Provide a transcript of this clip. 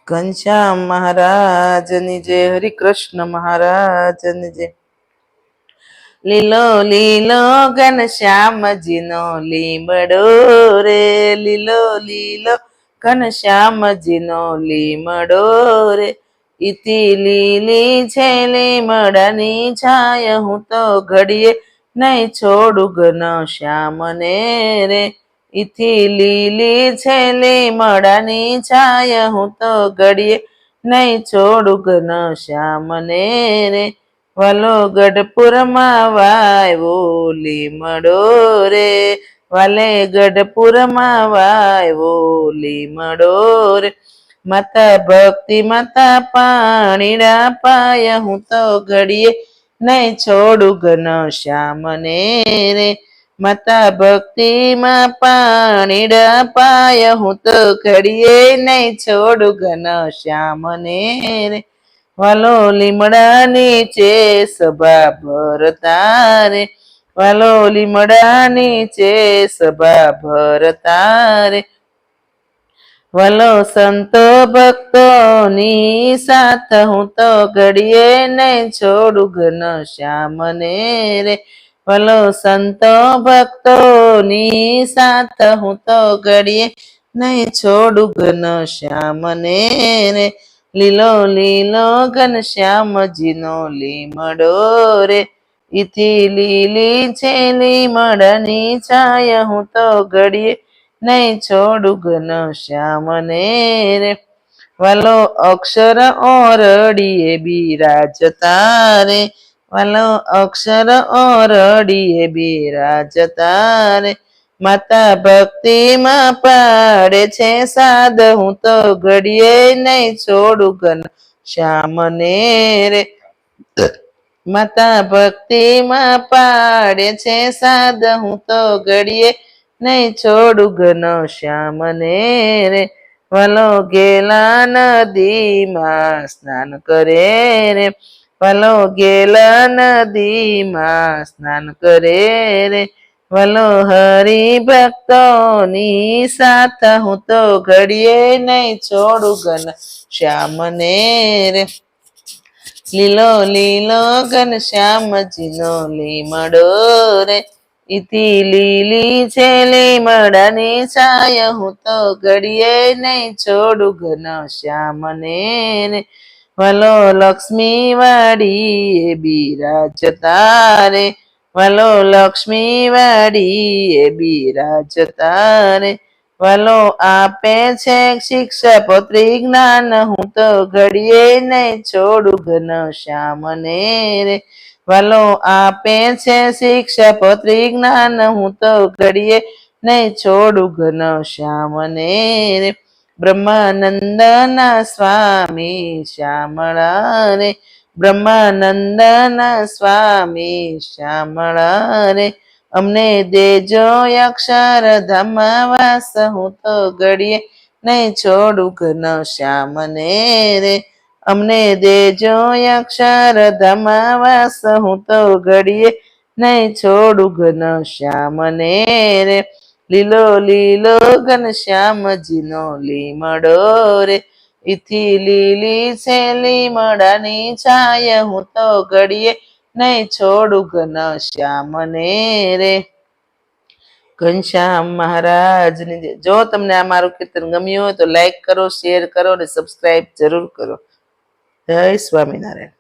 ઘનશ્યામ મહારાજની જય, હરિકૃષ્ણ મહારાજની જય. લીલો લીલો ઘનશ્યામજીનો લીમડો રે, લીલો લીલો ઘનશ્યામજીનો લીમડો રે. ઇતિ લીલી છે લીમડાની છાય, હું તો ઘડીએ નહીં છોડું ઘનશ્યામને રે. ઇથી લીલી છે લીમડાની છાય, હું તો ઘડીએ નહીં છોડું ઘનશ્યામને રે. વાલો ગઢપુરમાં વાયવો લીમડો રે, વાલે ગઢપુરમાં વાયવો લીમડો રે. માતા ભક્તિ માતા પાણીડા પાય, હું તો ઘડીએ નહીં છોડું ઘનશ્યામને રે. માતા ભક્તિમાં પાણીડા પાય, હું તો ઘડીએ નહીં છોડું ઘનશ્યામને રે. વાલો લીમડા નીચે સભા ભરતા રે, વાલો લીમડા નીચે સભા ભરતા રે. વાલો સંતો ભક્તોની સાથ, હું તો ઘડીએ નહીં છોડું ઘનશ્યામને રે. વાલો સંતો ભક્તોની સાથ, હું તો ઘડીએ નહીં છોડું ઘનશ્યામને રે. લીલો લીલો ઘનશ્યામજીનો લીમડો રે, ઇથી લીલી છે લીમડાની છાય, હું તો ઘડીએ નહીં છોડું ઘનશ્યામને રે. વાલો અક્ષર ઓરડીએ બિરાજતા રે, વાલો અક્ષર ઓરડીએ બિરાજતા રે. માતા ભક્તિમાં પાડે છે સાદ, હું તો ઘડીએ નહીં છોડું ઘનશ્યામને રે. માતા ભક્તિમાં પાડે છે સાદ, હું તો ઘડીએ નહીં છોડું ઘનશ્યામને રે. વાલો ગેલા નદીમાં સ્નાન કરે રે, વાલો ગેલા નદીમાં સ્નાન કરે રે. વાલો હરિભક્તોની સાથ, હું તો ઘડીએ નહીં છોડું ઘનશ્યામને રે. લીલો લીલો ઘનશ્યામજીનો લીમડો રે, ઇથી લીલી છે લીમડાની છાય, હું તો ઘડીએ નહીં છોડું ઘનશ્યામને રે. વાલો લક્ષ્મી વાડીએ બિરાજતા રે, વાલો લક્ષ્મી વાડીએ બિરાજતા રે. વાલો આપે છે શિક્ષાપત્રી જ્ઞાન, હું તો ઘડીએ નહીં છોડું ઘનશ્યામને રે. વાલો આપે છે શિક્ષાપત્રી જ્ઞાન, હું તો ઘડીએ નહીં છોડું ઘનશ્યામને રે. બ્રહ્માનંદના સ્વામી શ્યામળા રે, બ્રહ્માનંદના સ્વામી શ્યામળા રે. અમને દેજો અક્ષરધામમાં વાસ, હું તો ઘડીએ નહીં છોડું ઘનશ્યામને રે. અમને દેજો અક્ષરધામમાં વાસ, હું તો ઘડીએ નહીં છોડું ઘનશ્યામને રે. લીલો લીલો ઘનશ્યામજીનો લીમડો રે, ઇથી લીલી છે લીમડાની છાય, હું તો ઘડીએ નહીં છોડું ઘનશ્યામને રે. ઘનશ્યામ મહારાજની જય. જો તમને આ મારું કીર્તન ગમ્યું હોય તો લાઈક કરો, શેર કરો અને સબસ્ક્રાઈબ જરૂર કરો. જય સ્વામિનારાયણ.